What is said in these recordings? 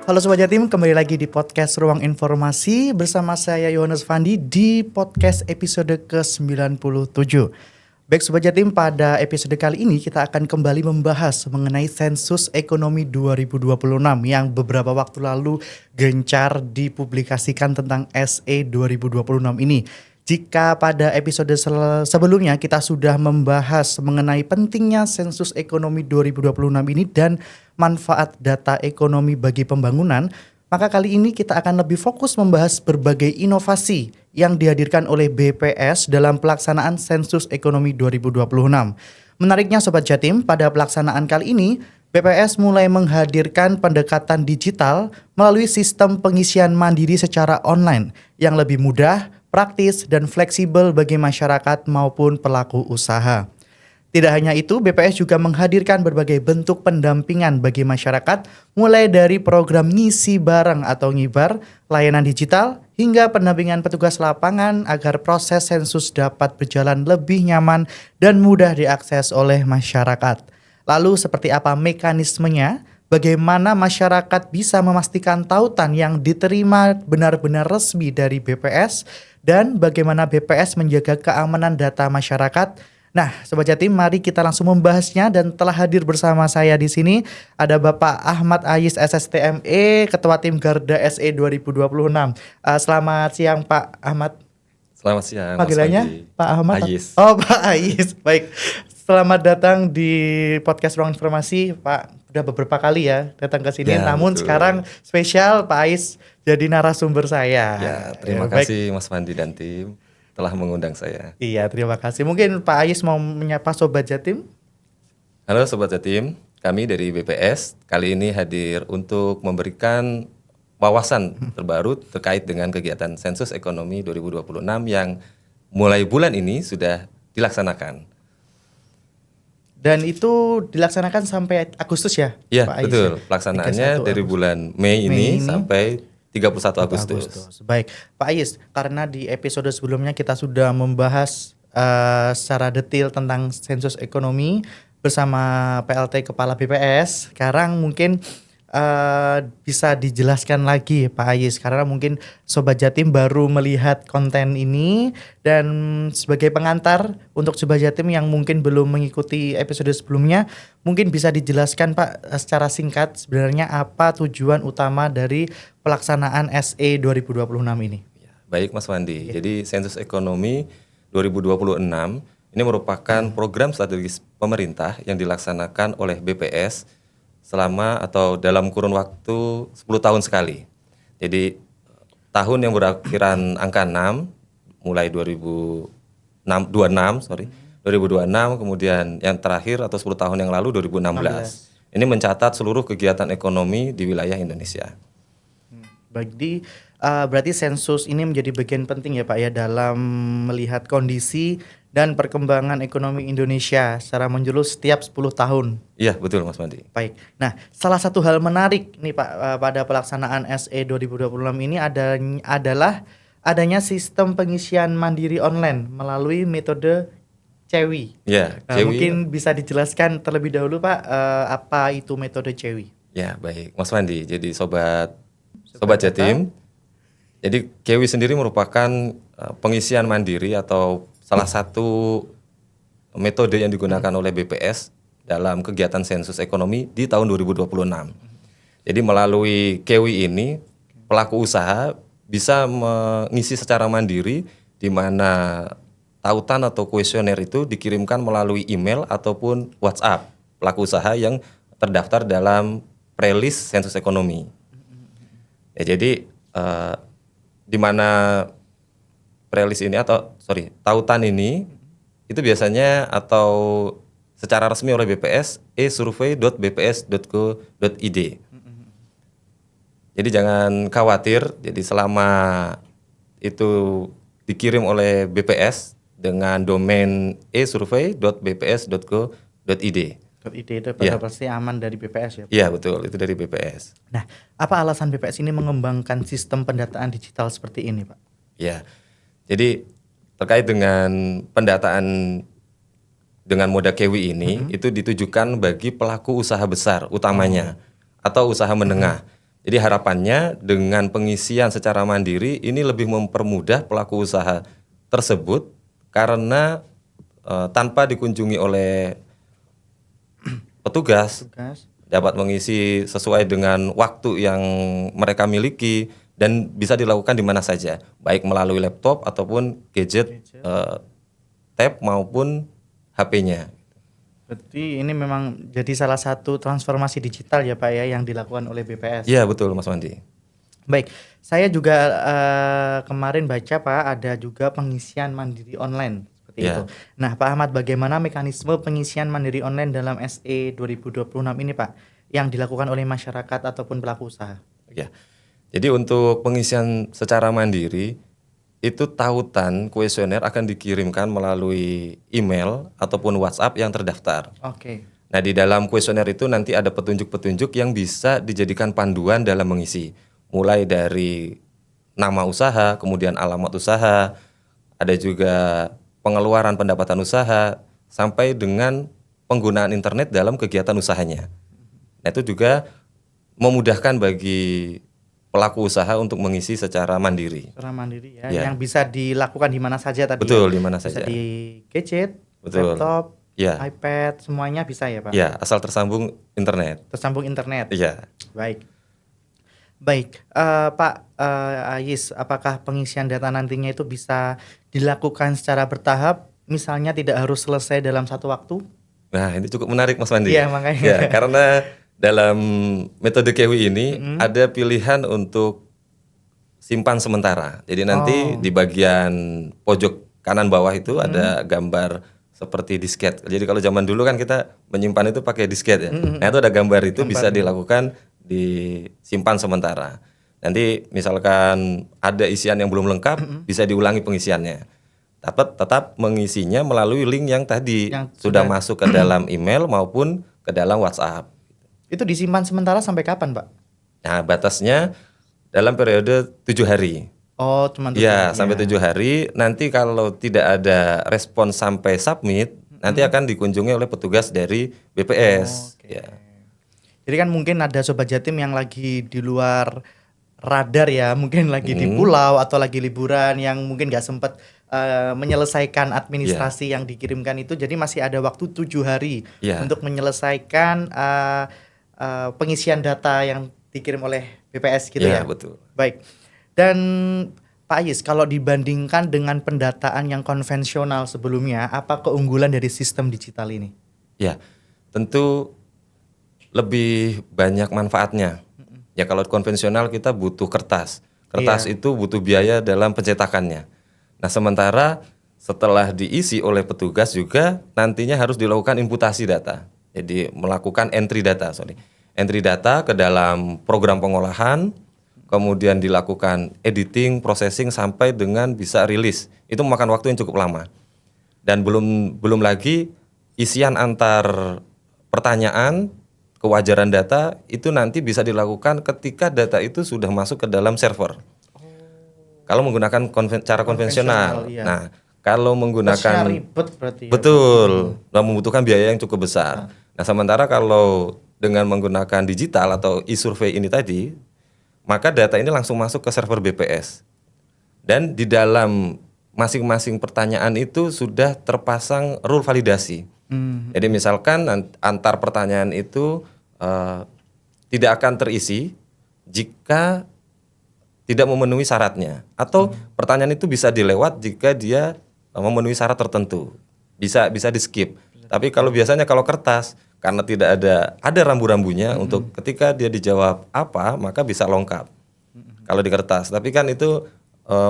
Halo Sobat Jatim, kembali lagi di podcast Ruang Informasi bersama saya Yohanes Fandi di podcast episode ke-97. Baik Sobat Jatim, pada episode kali ini kita akan kembali membahas mengenai sensus ekonomi 2026 yang beberapa waktu lalu gencar dipublikasikan tentang SE 2026 ini. Jika pada episode sebelumnya kita sudah membahas mengenai pentingnya sensus ekonomi 2026 ini dan manfaat data ekonomi bagi pembangunan, maka kali ini kita akan lebih fokus membahas berbagai inovasi yang dihadirkan oleh BPS dalam pelaksanaan sensus ekonomi 2026. Menariknya Sobat Jatim, pada pelaksanaan kali ini, BPS mulai menghadirkan pendekatan digital melalui sistem pengisian mandiri secara online yang lebih mudah, praktis, dan fleksibel bagi masyarakat maupun pelaku usaha. Tidak hanya itu, BPS juga menghadirkan berbagai bentuk pendampingan bagi masyarakat, mulai dari program ngisi barang atau ngibar, layanan digital, hingga pendampingan petugas lapangan agar proses sensus dapat berjalan lebih nyaman dan mudah diakses oleh masyarakat. Lalu seperti apa mekanismenya? Bagaimana masyarakat bisa memastikan tautan yang diterima benar-benar resmi dari BPS dan bagaimana BPS menjaga keamanan data masyarakat. Nah, Sobat Jatim, mari kita langsung membahasnya dan telah hadir bersama saya di sini ada Bapak Ahmad Ais SSTME, Ketua Tim Garda SE 2026. Selamat siang Pak Ahmad. Selamat siang. Panggilannya Pak Ahmad. Ais. Oh, Pak Ais. Baik. Selamat datang di podcast Ruang Informasi, Pak. Udah beberapa kali ya datang ke sini, namun betul. Sekarang spesial Pak Ais jadi narasumber saya. Ya, terima kasih Mas Fandi dan tim telah mengundang saya. Iya, terima kasih. Mungkin Pak Ais mau menyapa Sobat Jatim? Halo Sobat Jatim, kami dari BPS kali ini hadir untuk memberikan wawasan terbaru terkait dengan kegiatan sensus ekonomi 2026 yang mulai bulan ini sudah dilaksanakan. Dan itu dilaksanakan sampai Agustus ya? Iya, Pak betul. Ais, Pelaksanaannya dari bulan Mei ini sampai 31 Agustus. Baik, Pak Ais, karena di episode sebelumnya kita sudah membahas secara detail tentang sensus ekonomi bersama PLT Kepala BPS. Sekarang mungkin bisa dijelaskan lagi Pak Ais, karena mungkin Sobat Jatim baru melihat konten ini, dan sebagai pengantar untuk Sobat Jatim yang mungkin belum mengikuti episode sebelumnya, mungkin bisa dijelaskan Pak secara singkat sebenarnya apa tujuan utama dari pelaksanaan SE 2026 ini. Baik Mas Wandi, jadi sensus ekonomi 2026 ini merupakan program strategis pemerintah yang dilaksanakan oleh BPS selama atau dalam kurun waktu 10 tahun sekali. Jadi tahun yang berakhiran angka 6 mulai 2026, kemudian yang terakhir atau 10 tahun yang lalu 2016. Ini mencatat seluruh kegiatan ekonomi di wilayah Indonesia. Berarti sensus ini menjadi bagian penting ya Pak ya dalam melihat kondisi dan perkembangan ekonomi Indonesia secara menyeluruh setiap 10 tahun. Iya, betul Mas Mandi. Baik. Nah, salah satu hal menarik nih Pak pada pelaksanaan SE 2026 ini adalah adanya sistem pengisian mandiri online melalui metode CEWI. Ya, CEWI. Mungkin bisa dijelaskan terlebih dahulu Pak apa itu metode CEWI? Ya, baik Mas Mandi. Jadi Sobat Jatim, jadi CEWI sendiri merupakan pengisian mandiri atau salah satu metode yang digunakan oleh BPS dalam kegiatan sensus ekonomi di tahun 2026. Jadi melalui CEWI ini pelaku usaha bisa mengisi secara mandiri di mana tautan atau kuesioner itu dikirimkan melalui email ataupun WhatsApp pelaku usaha yang terdaftar dalam prelist sensus ekonomi. Ya, jadi di mana prelist ini tautan ini itu biasanya atau secara resmi oleh BPS esurvey.bps.go.id. Jadi jangan khawatir, jadi selama itu dikirim oleh BPS dengan domain esurvey.bps.go.id. .id itu pasti aman dari BPS ya? Iya betul, itu dari BPS. Nah, apa alasan BPS ini mengembangkan sistem pendataan digital seperti ini Pak? Ya, jadi terkait dengan pendataan dengan moda CEWI ini itu ditujukan bagi pelaku usaha besar utamanya atau usaha menengah. Jadi harapannya dengan pengisian secara mandiri ini lebih mempermudah pelaku usaha tersebut karena tanpa dikunjungi oleh petugas Tugas. dapat mengisi sesuai dengan waktu yang mereka miliki dan bisa dilakukan di mana saja, baik melalui laptop ataupun gadget, tab maupun HP-nya. Berarti ini memang jadi salah satu transformasi digital ya Pak ya yang dilakukan oleh BPS. Iya betul Mas Wandi. Baik, saya juga kemarin baca Pak ada juga pengisian mandiri online seperti Ya. itu. Nah Pak Ahmad, bagaimana mekanisme pengisian mandiri online dalam SE 2026 ini Pak yang dilakukan oleh masyarakat ataupun pelaku usaha? Ya. Jadi untuk pengisian secara mandiri itu tautan kuesioner akan dikirimkan melalui email ataupun WhatsApp yang terdaftar. Oke. Nah, di dalam kuesioner itu nanti ada petunjuk-petunjuk yang bisa dijadikan panduan dalam mengisi. Mulai dari nama usaha, kemudian alamat usaha, ada juga pengeluaran pendapatan usaha, sampai dengan penggunaan internet dalam kegiatan usahanya. Nah, itu juga memudahkan bagi pelaku usaha untuk mengisi secara mandiri. Secara mandiri ya, Ya. yang bisa dilakukan di mana saja tadi. Betul, ya? di mana Bisa saja. di gadget, Betul. laptop, Ya. iPad, semuanya bisa ya Pak? Ya, asal tersambung internet. Tersambung internet. Iya. Baik. Baik, Pak Ayis, apakah pengisian data nantinya itu bisa dilakukan secara bertahap, misalnya tidak harus selesai dalam satu waktu? Nah, ini cukup menarik Mas Wandi. Iya, makanya. Ya, karena dalam metode KEWI ini ada pilihan untuk simpan sementara. Jadi nanti di bagian pojok kanan bawah itu ada gambar seperti disket. Jadi kalau zaman dulu kan kita menyimpan itu pakai disket ya. Nah, itu ada gambar itu bisa dilakukan disimpan sementara. Nanti misalkan ada isian yang belum lengkap, bisa diulangi pengisiannya. Tetap mengisinya melalui link yang tadi Yang sudah masuk ke dalam email maupun ke dalam WhatsApp. Itu disimpan sementara sampai kapan Pak? Nah, batasnya dalam periode 7 hari. Oh, cuma tujuh Ya, hari. sampai 7 hari. Nanti kalau tidak ada respon sampai submit, nanti akan dikunjungi oleh petugas dari BPS. Oke. Ya. Jadi kan mungkin ada Sobat Jatim yang lagi di luar radar ya, mungkin lagi di pulau atau lagi liburan yang mungkin nggak sempat menyelesaikan administrasi yang dikirimkan itu, jadi masih ada waktu 7 hari Ya. untuk menyelesaikan pengisian data yang dikirim oleh BPS gitu Ya, ya. betul. Baik. Dan Pak Ayis, kalau dibandingkan dengan pendataan yang konvensional sebelumnya, apa keunggulan dari sistem digital ini? Ya, tentu lebih banyak manfaatnya. Ya, kalau konvensional kita butuh kertas. Kertas itu butuh biaya dalam pencetakannya. Nah, sementara setelah diisi oleh petugas juga nantinya harus dilakukan imputasi data. Jadi melakukan entry data ke dalam program pengolahan, kemudian dilakukan editing, processing sampai dengan bisa rilis. Itu memakan waktu yang cukup lama. Dan belum lagi isian antar pertanyaan, kewajaran data itu nanti bisa dilakukan ketika data itu sudah masuk ke dalam server. Kalau menggunakan cara konvensional. Iya. Nah, kalau Prosesnya menggunakan ribet berarti ya. betul, nah, membutuhkan biaya yang cukup besar. Nah, sementara kalau dengan menggunakan digital atau e-survey ini tadi, maka data ini langsung masuk ke server BPS. Dan di dalam masing-masing pertanyaan itu sudah terpasang rule validasi. Jadi misalkan antar pertanyaan itu tidak akan terisi jika tidak memenuhi syaratnya, atau pertanyaan itu bisa dilewat jika dia memenuhi syarat tertentu, bisa di skip. Tapi kalau biasanya kalau kertas karena tidak ada rambu-rambunya untuk ketika dia dijawab apa maka bisa lengkap. Kalau di kertas, tapi kan itu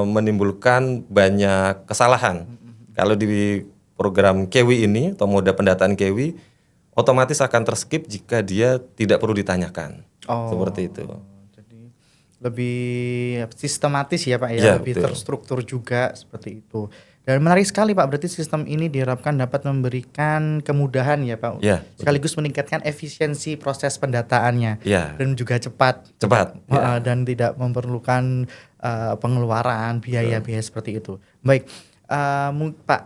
menimbulkan banyak kesalahan. Kalau di program KEWI ini atau moda pendataan KEWI otomatis akan terskip jika dia tidak perlu ditanyakan. Seperti itu. Jadi lebih sistematis ya Pak ya, Ya, lebih betul. terstruktur juga seperti itu. Dan menarik sekali Pak, berarti sistem ini diharapkan dapat memberikan kemudahan ya Pak, Ya, sekaligus meningkatkan efisiensi proses pendataannya Ya. dan juga cepat. Cepat. Ya. Dan tidak memerlukan pengeluaran biaya-biaya seperti itu. Baik, Pak,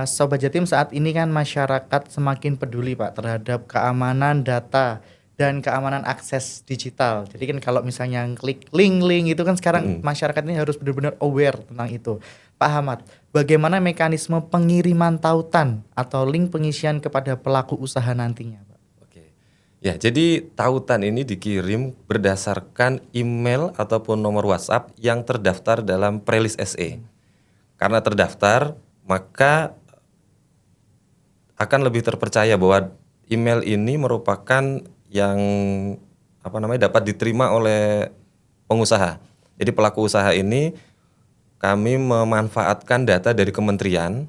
Sobat Jatim, saat ini kan masyarakat semakin peduli Pak terhadap keamanan data dan keamanan akses digital. Jadi kan kalau misalnya klik link-link itu kan sekarang masyarakat ini harus benar-benar aware tentang itu. Pak Ahmad, bagaimana mekanisme pengiriman tautan atau link pengisian kepada pelaku usaha nantinya, Pak? Oke. Ya, jadi tautan ini dikirim berdasarkan email ataupun nomor WhatsApp yang terdaftar dalam Prelis SE. Karena terdaftar, maka akan lebih terpercaya bahwa email ini merupakan yang dapat diterima oleh pengusaha. Jadi pelaku usaha ini kami memanfaatkan data dari kementerian,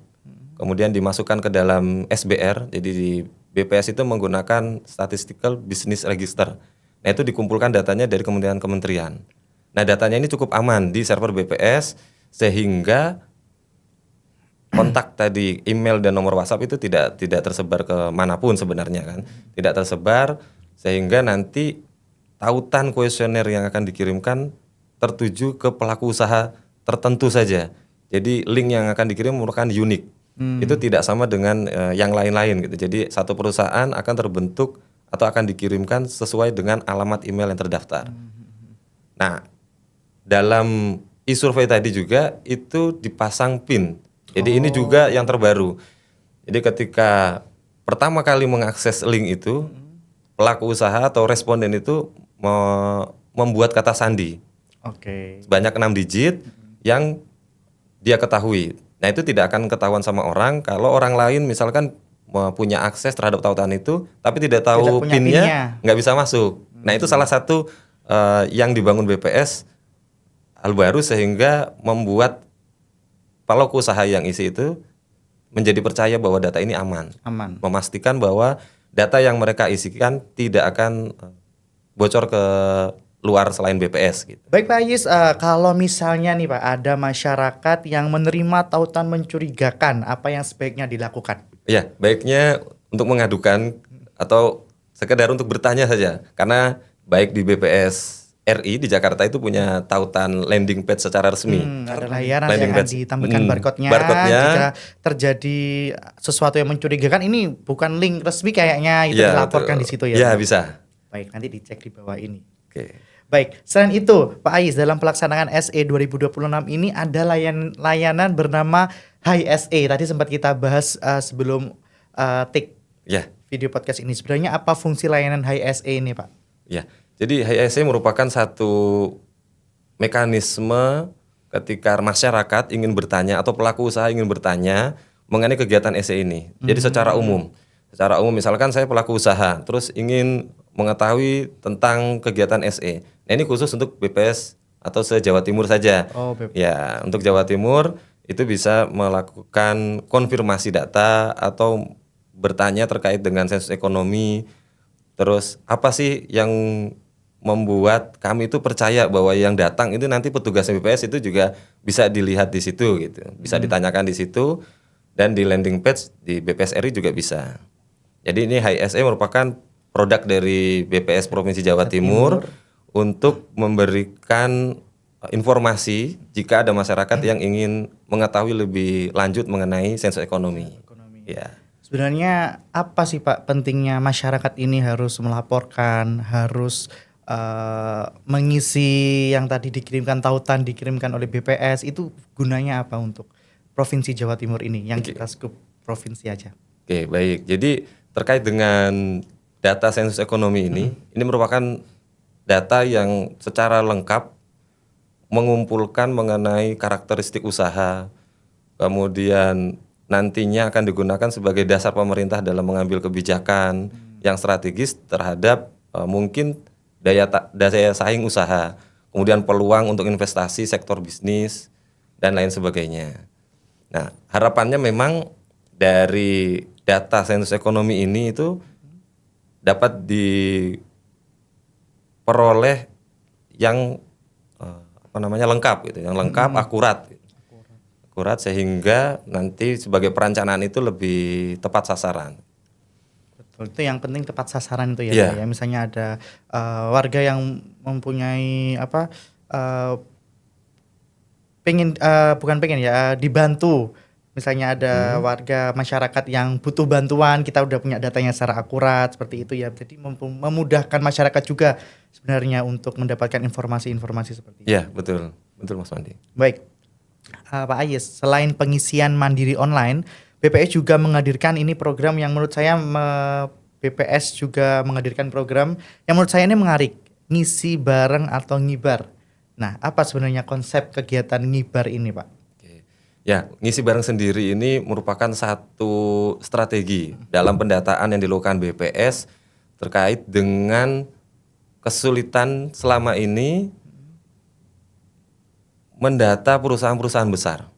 kemudian dimasukkan ke dalam SBR. Jadi di BPS itu menggunakan Statistical Business Register. Nah, itu dikumpulkan datanya dari kementerian. Nah, datanya ini cukup aman di server BPS sehingga kontak tadi email dan nomor WhatsApp itu tidak tersebar ke manapun sebenarnya kan. Tidak tersebar sehingga nanti tautan kuesioner yang akan dikirimkan tertuju ke pelaku usaha tertentu saja. Jadi link yang akan dikirim merupakan unik. Itu tidak sama dengan yang lain-lain gitu. Jadi satu perusahaan akan terbentuk atau akan dikirimkan sesuai dengan alamat email yang terdaftar. Nah, dalam e-survey tadi juga itu dipasang PIN. Jadi ini juga yang terbaru. Jadi ketika pertama kali mengakses link itu, pelaku usaha atau responden itu membuat kata sandi. Sebanyak 6 digit yang dia ketahui. Nah, itu tidak akan ketahuan sama orang kalau orang lain misalkan punya akses terhadap tautan itu tapi tidak tahu PIN-nya, nggak bisa masuk. Nah, itu salah satu yang dibangun BPS hal baru sehingga membuat pelaku usaha yang isi itu menjadi percaya bahwa data ini aman. Memastikan bahwa data yang mereka isikan tidak akan bocor ke luar selain BPS gitu. Baik Pak Ayis, kalau misalnya nih Pak ada masyarakat yang menerima tautan mencurigakan, apa yang sebaiknya dilakukan? Ya, baiknya untuk mengadukan atau sekedar untuk bertanya saja. Karena baik di BPS RI di Jakarta itu punya tautan landing page secara resmi. Ada layanan yang akan ditampilkan barcode-nya. Jika terjadi sesuatu yang mencurigakan, ini bukan link resmi kayaknya, itu dilaporkan di situ ya. Iya, bisa. Baik, nanti dicek di bawah ini. Oke. Baik, selain itu Pak Ayis, dalam pelaksanaan SE 2026 ini ada layanan bernama Hai SE. Tadi sempat kita bahas sebelum take video podcast ini. Sebenarnya apa fungsi layanan Hai SE ini Pak? Ya. Jadi Hai SE merupakan satu mekanisme ketika masyarakat ingin bertanya atau pelaku usaha ingin bertanya mengenai kegiatan SE ini. Jadi secara umum misalkan saya pelaku usaha terus ingin mengetahui tentang kegiatan SE. Nah, ini khusus untuk BPS atau se-Jawa Timur saja. Ya, untuk Jawa Timur itu bisa melakukan konfirmasi data atau bertanya terkait dengan sensus ekonomi. Terus apa sih yang membuat kami itu percaya bahwa yang datang itu nanti petugas BPS itu juga bisa dilihat di situ gitu. Bisa ditanyakan di situ dan di landing page di BPS RI juga bisa. Jadi ini Hai SE merupakan produk dari BPS Provinsi Jawa Timur untuk memberikan informasi jika ada masyarakat yang ingin mengetahui lebih lanjut mengenai sensus ekonomi. Ya. Sebenarnya apa sih Pak pentingnya masyarakat ini harus melaporkan, harus mengisi yang tadi dikirimkan tautan dikirimkan oleh BPS, itu gunanya apa untuk Provinsi Jawa Timur ini yang kita skup provinsi aja? Oke, baik. Jadi terkait dengan data sensus ekonomi ini merupakan data yang secara lengkap mengumpulkan mengenai karakteristik usaha, kemudian nantinya akan digunakan sebagai dasar pemerintah dalam mengambil kebijakan yang strategis terhadap mungkin daya saing usaha, kemudian peluang untuk investasi sektor bisnis dan lain sebagainya. Nah, harapannya memang dari data sensus ekonomi ini itu dapat diperoleh yang lengkap gitu, yang lengkap, akurat sehingga nanti sebagai perencanaan itu lebih tepat sasaran. Betul, itu yang penting tepat sasaran itu ya. Ya misalnya ada warga yang mempunyai dibantu Misalnya ada warga masyarakat yang butuh bantuan, kita udah punya datanya secara akurat seperti itu ya. Jadi memudahkan masyarakat juga sebenarnya untuk mendapatkan informasi-informasi seperti itu. Ya, betul. Betul Mas Wandi. Baik, Pak Ayis, selain pengisian mandiri online, BPS juga menghadirkan ini program yang menurut saya BPS juga menghadirkan program yang menurut saya ini menarik, ngisi bareng atau ngibar. Nah, apa sebenarnya konsep kegiatan ngibar ini, Pak? Ya, ngisi bareng sendiri ini merupakan satu strategi dalam pendataan yang dilakukan BPS terkait dengan kesulitan selama ini mendata perusahaan-perusahaan besar.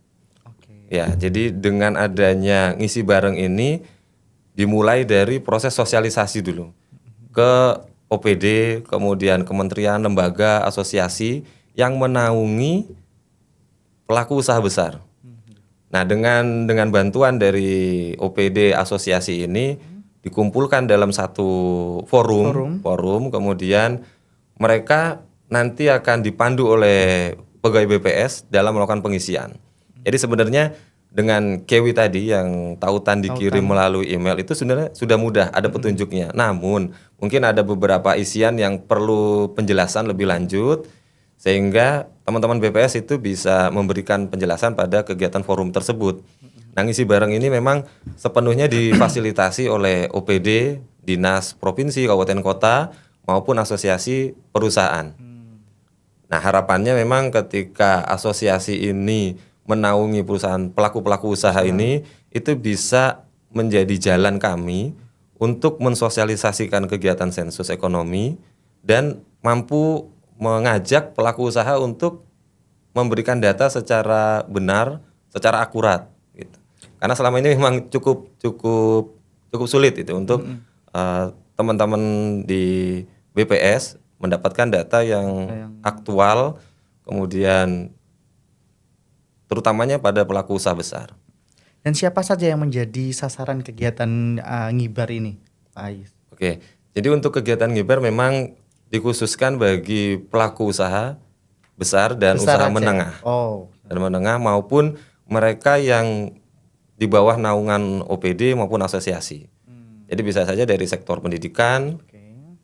Ya, jadi dengan adanya ngisi bareng ini dimulai dari proses sosialisasi dulu ke OPD, kemudian kementerian, lembaga, asosiasi yang menaungi pelaku usaha besar. Nah, dengan bantuan dari OPD asosiasi ini dikumpulkan dalam satu forum, kemudian mereka nanti akan dipandu oleh pegawai BPS dalam melakukan pengisian. Jadi sebenarnya dengan Kewi tadi yang tautan dikirim melalui email itu sebenarnya sudah mudah, ada petunjuknya. Namun mungkin ada beberapa isian yang perlu penjelasan lebih lanjut sehingga teman-teman BPS itu bisa memberikan penjelasan pada kegiatan forum tersebut. Nah, ngisi bareng ini memang sepenuhnya difasilitasi oleh OPD, dinas provinsi, kabupaten kota maupun asosiasi perusahaan. Nah, harapannya memang ketika asosiasi ini menaungi perusahaan pelaku-pelaku usaha ini itu bisa menjadi jalan kami untuk mensosialisasikan kegiatan sensus ekonomi dan mampu mengajak pelaku usaha untuk memberikan data secara benar, secara akurat gitu. Karena selama ini memang cukup sulit itu untuk teman-teman di BPS mendapatkan data yang aktual, kemudian terutamanya pada pelaku usaha besar. Dan siapa saja yang menjadi sasaran kegiatan ngibar ini, Pak Ais? Oke, jadi untuk kegiatan ngibar memang dikhususkan bagi pelaku usaha besar dan usaha menengah. Dan menengah maupun mereka yang di bawah naungan OPD maupun asosiasi. Jadi bisa saja dari sektor pendidikan,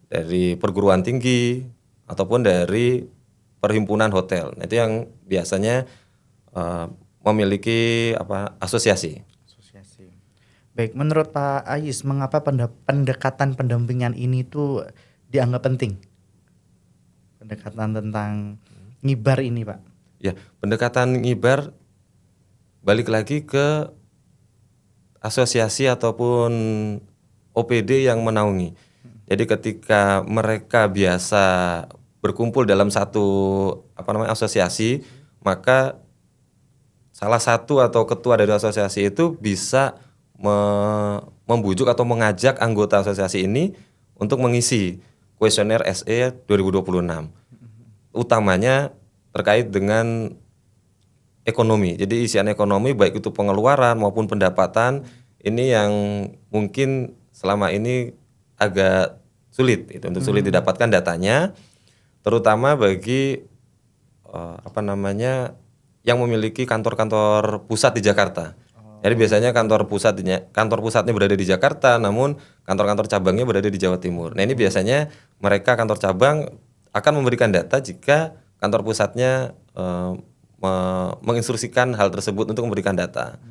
dari perguruan tinggi, ataupun dari perhimpunan hotel. Nah, itu yang biasanya memiliki asosiasi. Baik, menurut Pak Ais, mengapa pendekatan pendampingan ini tuh dianggap penting? Pendekatan tentang ngibar ini, Pak. Ya, pendekatan ngibar balik lagi ke asosiasi ataupun OPD yang menaungi. Jadi ketika mereka biasa berkumpul dalam satu asosiasi, maka salah satu atau ketua dari asosiasi itu bisa membujuk atau mengajak anggota asosiasi ini untuk mengisi kuesioner SE 2026. Utamanya terkait dengan ekonomi. Jadi isian ekonomi baik itu pengeluaran maupun pendapatan ini yang mungkin selama ini agak sulit itu untuk sulit didapatkan datanya, terutama bagi yang memiliki kantor-kantor pusat di Jakarta. Jadi biasanya kantor pusatnya berada di Jakarta, namun kantor-kantor cabangnya berada di Jawa Timur. Nah, ini biasanya mereka kantor cabang akan memberikan data jika kantor pusatnya menginstruksikan hal tersebut untuk memberikan data.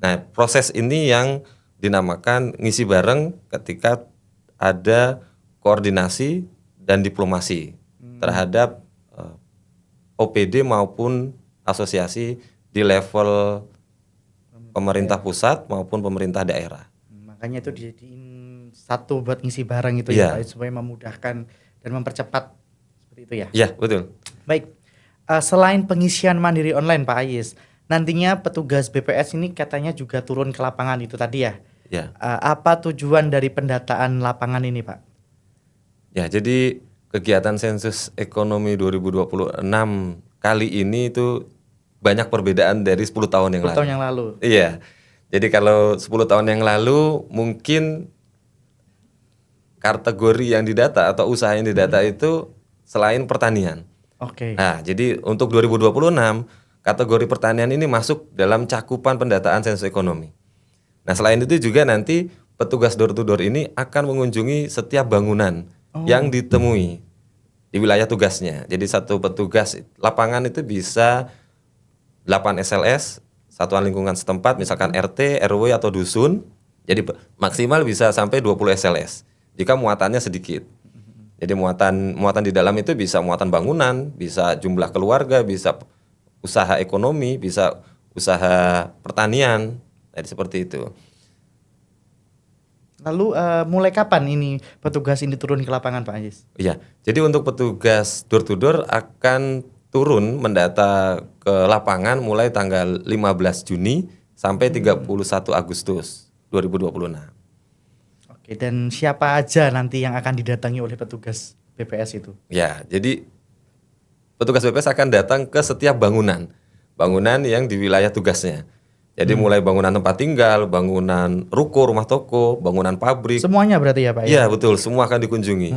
Nah, proses ini yang dinamakan ngisi bareng ketika ada koordinasi dan diplomasi terhadap OPD maupun asosiasi di level pemerintah pusat maupun pemerintah daerah. Makanya itu dijadiin satu buat ngisi bareng itu ya, supaya memudahkan dan mempercepat seperti itu ya. Iya, betul. Baik, selain pengisian mandiri online Pak Ais, nantinya petugas BPS ini katanya juga turun ke lapangan itu tadi ya. Ya. Apa tujuan dari pendataan lapangan ini Pak? Ya, jadi kegiatan sensus ekonomi 2026 kali ini itu banyak perbedaan dari 10 tahun yang 10 tahun yang lalu. Iya. Jadi kalau 10 tahun yang lalu mungkin kategori yang didata atau usaha yang didata itu selain pertanian. Oke. Nah, jadi untuk 2026 kategori pertanian ini masuk dalam cakupan pendataan sensus ekonomi. Nah, selain itu juga nanti petugas door to door ini akan mengunjungi setiap bangunan yang ditemui di wilayah tugasnya. Jadi satu petugas lapangan itu bisa 8 SLS, satuan lingkungan setempat, misalkan RT, RW atau dusun. Jadi maksimal bisa sampai 20 SLS jika muatannya sedikit. Jadi muatan di dalam itu bisa muatan bangunan, bisa jumlah keluarga, bisa usaha ekonomi, bisa usaha pertanian. Jadi seperti itu. Lalu mulai kapan ini petugas ini turun ke lapangan Pak Ajis? Iya, jadi untuk petugas door to door akan turun mendata ke lapangan mulai tanggal 15 Juni sampai 31 Agustus 2026. Oke, dan siapa aja nanti yang akan didatangi oleh petugas BPS itu? Ya, jadi petugas BPS akan datang ke setiap bangunan yang di wilayah tugasnya. Jadi mulai bangunan tempat tinggal, bangunan ruko, rumah toko, bangunan pabrik. Semuanya berarti ya Pak? Iya betul, semua akan dikunjungi.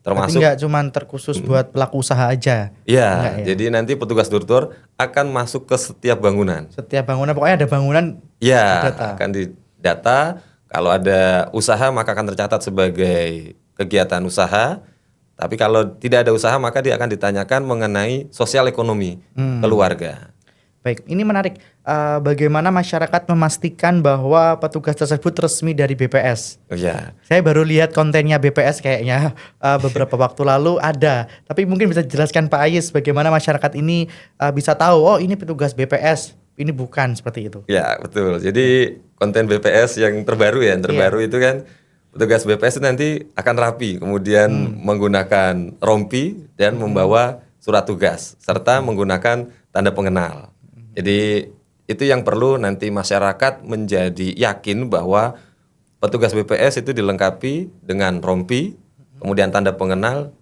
Termasuk nggak cuma terkhusus buat pelaku usaha aja? Iya, jadi nanti petugas door to door akan masuk ke setiap bangunan. Setiap bangunan, pokoknya ada bangunan Iya, akan didata. Kalau ada usaha maka akan tercatat sebagai kegiatan usaha. Tapi kalau tidak ada usaha maka dia akan ditanyakan mengenai sosial ekonomi keluarga. Baik, ini menarik. Bagaimana masyarakat memastikan bahwa petugas tersebut resmi dari BPS? Iya. Saya baru lihat kontennya BPS kayaknya beberapa waktu lalu ada. Tapi mungkin bisa dijelaskan Pak Ayis bagaimana masyarakat ini bisa tahu, oh ini petugas BPS, ini bukan, seperti itu. Ya betul. Jadi konten BPS yang terbaru itu kan petugas BPS itu nanti akan rapi, kemudian menggunakan rompi dan membawa surat tugas serta menggunakan tanda pengenal. Jadi itu yang perlu nanti masyarakat menjadi yakin bahwa petugas BPS itu dilengkapi dengan rompi, kemudian tanda pengenal,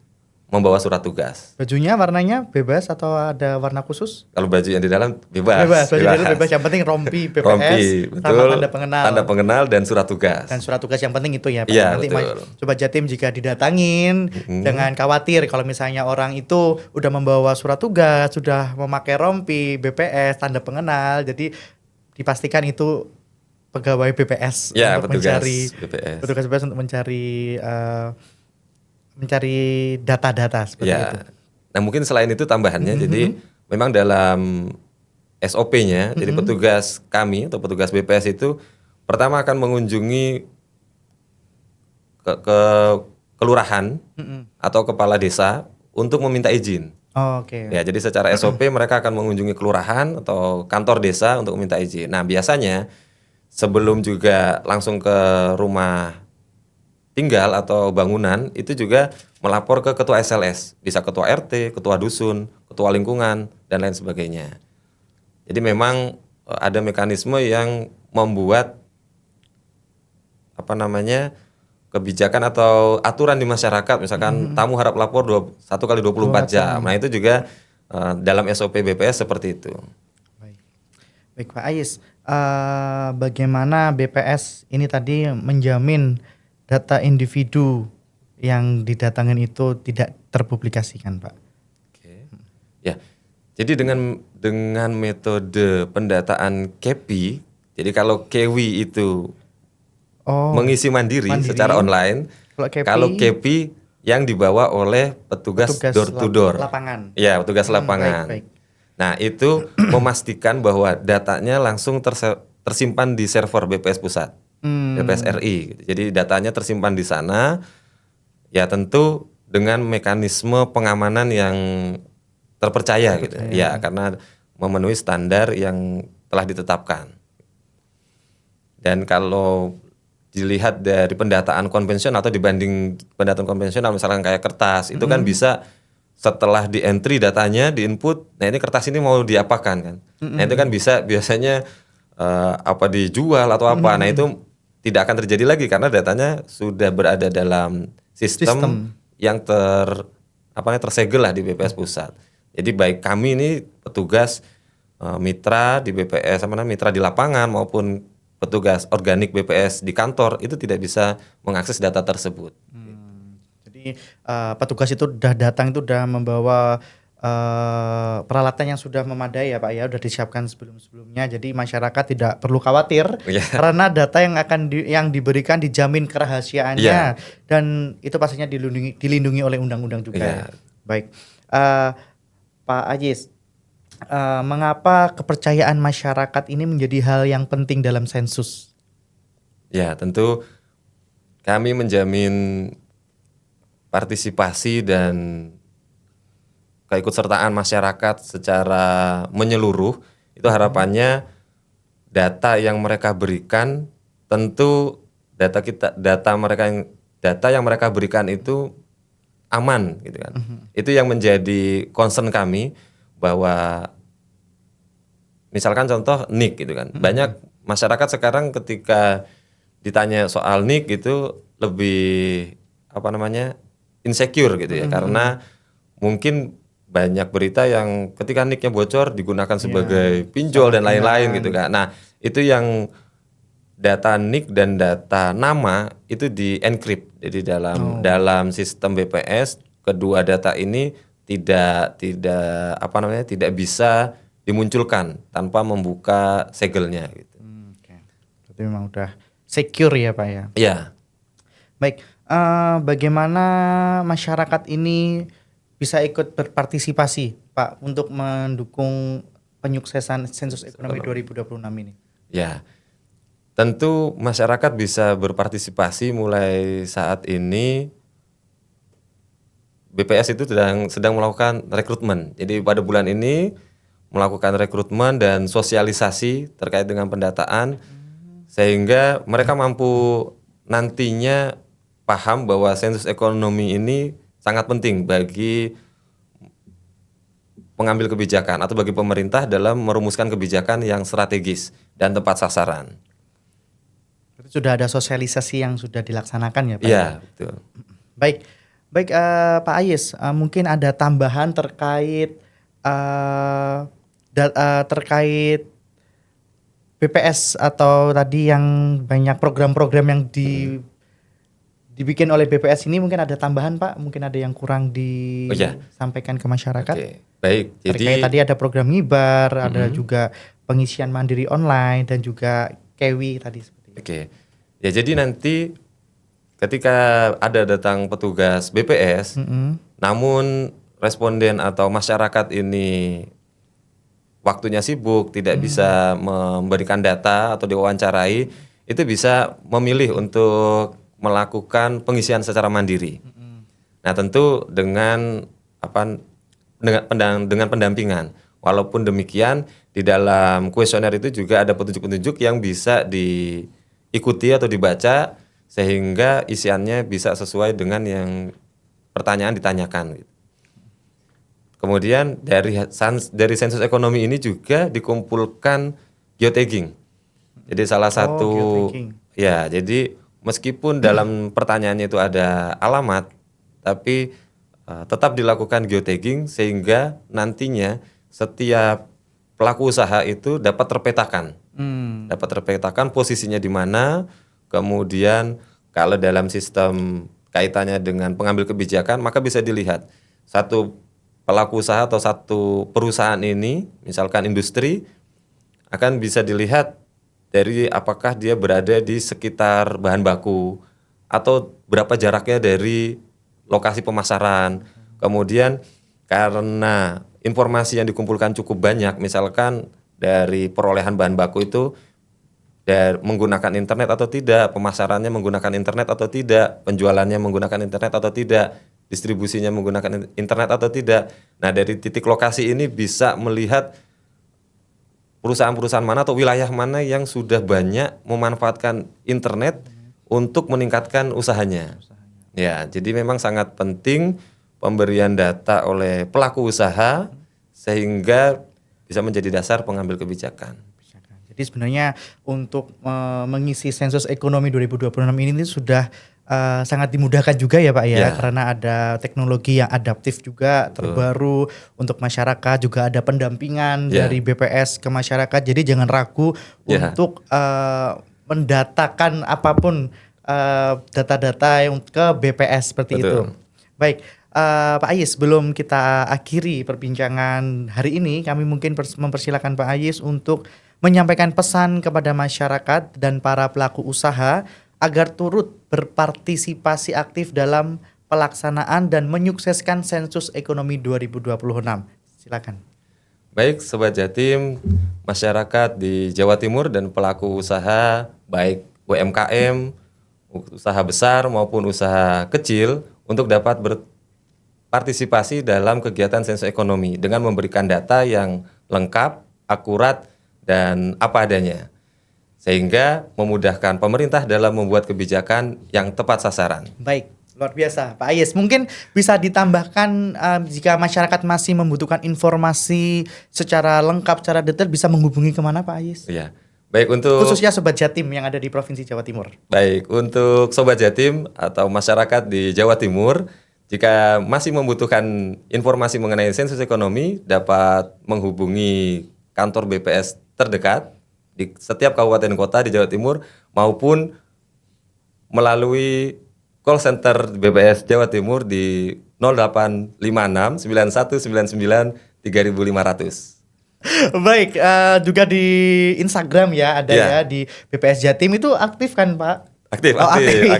membawa surat tugas. Bajunya warnanya bebas atau ada warna khusus? Kalau baju yang di dalam bebas. Baju di dalam bebas, yang penting rompi BPS, rompi, sama betul, tanda pengenal. Tanda pengenal dan surat tugas. Dan surat tugas yang penting itu ya Pak. Iya, nanti betul. Sobat Jatim jika didatangin, jangan khawatir kalau misalnya orang itu udah membawa surat tugas, sudah memakai rompi BPS, tanda pengenal, jadi dipastikan itu pegawai BPS Ya, untuk petugas mencari BPS. petugas BPS untuk mencari data-data seperti itu. Nah mungkin selain itu tambahannya, jadi memang dalam SOP-nya, jadi petugas kami atau petugas BPS itu pertama akan mengunjungi ke kelurahan atau kepala desa untuk meminta izin. Oh, oke. Ya, jadi secara SOP mereka akan mengunjungi kelurahan atau kantor desa untuk meminta izin. Nah biasanya sebelum juga langsung ke rumah tinggal atau bangunan itu juga melapor ke ketua SLS, bisa ketua RT, ketua dusun, ketua lingkungan dan lain sebagainya. Jadi memang ada mekanisme yang membuat kebijakan atau aturan di masyarakat, misalkan tamu harap lapor 1 kali 24 jam. Nah itu juga dalam SOP BPS seperti itu. Baik Pak Ayis, bagaimana BPS ini tadi menjamin data individu yang didatangin itu tidak terpublikasikan, Pak? Oke. Ya. Jadi dengan metode pendataan KEPI, jadi kalau KEWI itu mengisi mandiri secara online, kalau KEPI yang dibawa oleh petugas door to door. Lapangan. Ya, petugas lapangan. Baik. Nah, itu memastikan bahwa datanya langsung tersimpan di server BPS pusat. BPS RI. Jadi datanya tersimpan di sana, ya tentu dengan mekanisme pengamanan yang terpercaya gitu. Ya, karena memenuhi standar yang telah ditetapkan. Dan kalau dilihat dari pendataan konvensional atau dibanding pendataan konvensional misalkan kayak kertas, itu kan bisa setelah di entry datanya, di input, nah ini kertas ini mau diapakan kan. Nah itu kan biasanya apa dijual atau apa. Nah itu tidak akan terjadi lagi karena datanya sudah berada dalam sistem yang tersegel lah di BPS pusat. Jadi baik kami ini petugas mitra di BPS mitra di lapangan maupun petugas organik BPS di kantor itu tidak bisa mengakses data tersebut. Jadi petugas itu udah datang itu udah membawa peralatan yang sudah memadai ya Pak ya, sudah disiapkan sebelum-sebelumnya. Jadi masyarakat tidak perlu khawatir Iya. karena data yang akan yang diberikan dijamin kerahasiaannya Iya. dan itu pastinya dilindungi oleh undang-undang juga. Iya. Ya. Baik, Pak Ajis, mengapa kepercayaan masyarakat ini menjadi hal yang penting dalam sensus? Ya, tentu kami menjamin partisipasi dan keikutsertaan masyarakat secara menyeluruh. Itu harapannya data yang mereka berikan, tentu data yang mereka berikan itu aman gitu kan. Itu yang menjadi concern kami, bahwa misalkan contoh NIK gitu kan. Banyak masyarakat sekarang ketika ditanya soal NIK itu lebih insecure gitu ya, karena mungkin banyak berita yang ketika NIK-nya bocor digunakan sebagai pinjol dan lain-lain gitu kan. Nah, itu yang data NIK dan data nama itu di encrypt. Jadi dalam sistem BPS kedua data ini tidak bisa dimunculkan tanpa membuka segelnya gitu. Oke. Berarti memang udah secure ya Pak ya. Iya. Baik, bagaimana masyarakat ini bisa ikut berpartisipasi Pak untuk mendukung penyuksesan sensus ekonomi 2026 ini? Ya, tentu masyarakat bisa berpartisipasi mulai saat ini. BPS itu sedang melakukan rekrutmen. Jadi pada bulan ini melakukan rekrutmen dan sosialisasi terkait dengan pendataan, sehingga mereka mampu nantinya paham bahwa sensus ekonomi ini sangat penting bagi pengambil kebijakan atau bagi pemerintah dalam merumuskan kebijakan yang strategis dan tepat sasaran. Berarti sudah ada sosialisasi yang sudah dilaksanakan ya Pak? Iya, betul. Baik, Pak Ayis, mungkin ada tambahan terkait terkait BPS atau tadi yang banyak program-program yang dibikin oleh BPS ini, mungkin ada tambahan Pak, mungkin ada yang kurang disampaikan ke masyarakat. Oke, baik. Terkait tadi ada program ngibar, ada juga pengisian mandiri online dan juga Kewi tadi seperti itu. Oke. Ya, jadi nanti ketika ada datang petugas BPS, namun responden atau masyarakat ini waktunya sibuk, tidak bisa memberikan data atau diwawancarai, itu bisa memilih untuk melakukan pengisian secara mandiri. Nah, tentu dengan pendampingan. Walaupun demikian, di dalam kuesioner itu juga ada petunjuk-petunjuk yang bisa diikuti atau dibaca, sehingga isiannya bisa sesuai dengan yang pertanyaan ditanyakan. Kemudian dari sensus ekonomi ini juga dikumpulkan geotagging. Jadi salah satu jadi meskipun dalam pertanyaannya itu ada alamat, tapi tetap dilakukan geotagging sehingga nantinya setiap pelaku usaha itu dapat terpetakan. Dapat terpetakan posisinya di mana. Kemudian kalau dalam sistem kaitannya dengan pengambil kebijakan, maka bisa dilihat satu pelaku usaha atau satu perusahaan ini, misalkan industri, akan bisa dilihat dari apakah dia berada di sekitar bahan baku atau berapa jaraknya dari lokasi pemasaran. Kemudian karena informasi yang dikumpulkan cukup banyak, misalkan dari perolehan bahan baku itu menggunakan internet atau tidak, pemasarannya menggunakan internet atau tidak, penjualannya menggunakan internet atau tidak, distribusinya menggunakan internet atau tidak. Nah, dari titik lokasi ini bisa melihat perusahaan-perusahaan mana atau wilayah mana yang sudah banyak memanfaatkan internet untuk meningkatkan usahanya. Ya, jadi memang sangat penting pemberian data oleh pelaku usaha sehingga bisa menjadi dasar pengambil kebijakan. Jadi sebenarnya untuk mengisi sensus ekonomi 2026 ini sudah sangat dimudahkan juga ya Pak ya, karena ada teknologi yang adaptif juga terbaru untuk masyarakat, juga ada pendampingan dari BPS ke masyarakat. Jadi jangan ragu untuk mendatakan apapun data-data yang ke BPS seperti itu. Baik, Pak Ayis, sebelum kita akhiri perbincangan hari ini, kami mungkin mempersilakan Pak Ayis untuk menyampaikan pesan kepada masyarakat dan para pelaku usaha agar turut berpartisipasi aktif dalam pelaksanaan dan menyukseskan sensus ekonomi 2026. Silakan. Baik, Sobat Jatim, masyarakat di Jawa Timur dan pelaku usaha, baik UMKM, usaha besar maupun usaha kecil, untuk dapat berpartisipasi dalam kegiatan sensus ekonomi dengan memberikan data yang lengkap, akurat, dan apa adanya. Sehingga memudahkan pemerintah dalam membuat kebijakan yang tepat sasaran. Baik. Luar biasa, Pak Ayis. Mungkin bisa ditambahkan jika masyarakat masih membutuhkan informasi secara lengkap, secara detail, bisa menghubungi kemana, Pak Ayis? Iya. Baik untuk Khususnya Sobat Jatim yang ada di Provinsi Jawa Timur. Baik, untuk Sobat Jatim atau masyarakat di Jawa Timur, jika masih membutuhkan informasi mengenai sensus ekonomi, dapat menghubungi kantor BPS terdekat di setiap kabupaten kota di Jawa Timur maupun melalui call center BPS Jawa Timur di 0856 9199 3500. Baik, juga di Instagram ya ada ya di BPS Jatim itu aktif kan Pak? Aktif. Ya.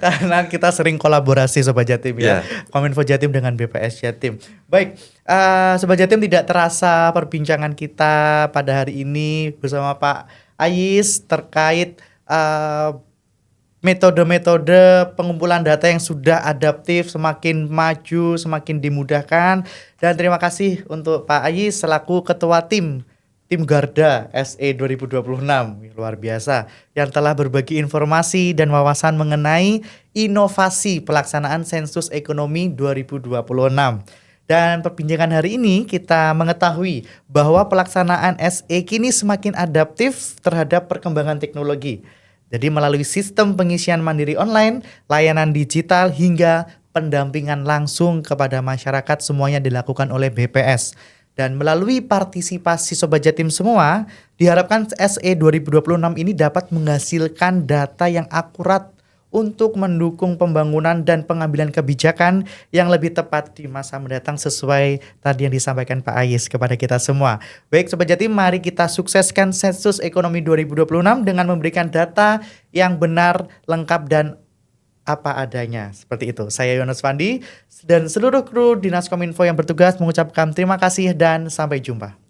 Karena kita sering kolaborasi Sobat Jatim ya. Kominfo Jatim dengan BPS Jatim. Baik, Sobat Jatim, tidak terasa perbincangan kita pada hari ini bersama Pak Ayis terkait metode-metode pengumpulan data yang sudah adaptif, semakin maju, semakin dimudahkan. Dan terima kasih untuk Pak Ayis selaku Ketua Tim Garda SE 2026, luar biasa, yang telah berbagi informasi dan wawasan mengenai inovasi pelaksanaan sensus ekonomi 2026. Dan perbincangan hari ini kita mengetahui bahwa pelaksanaan SE kini semakin adaptif terhadap perkembangan teknologi. Jadi melalui sistem pengisian mandiri online, layanan digital hingga pendampingan langsung kepada masyarakat semuanya dilakukan oleh BPS. Dan melalui partisipasi Sobat Jatim semua, diharapkan SE 2026 ini dapat menghasilkan data yang akurat untuk mendukung pembangunan dan pengambilan kebijakan yang lebih tepat di masa mendatang sesuai tadi yang disampaikan Pak Ayis kepada kita semua. Baik Sobat Jatim, mari kita sukseskan sensus ekonomi 2026 dengan memberikan data yang benar, lengkap, dan apa adanya. Seperti itu. Saya Yohanes Fandi dan seluruh kru Dinas Kominfo yang bertugas mengucapkan terima kasih dan sampai jumpa.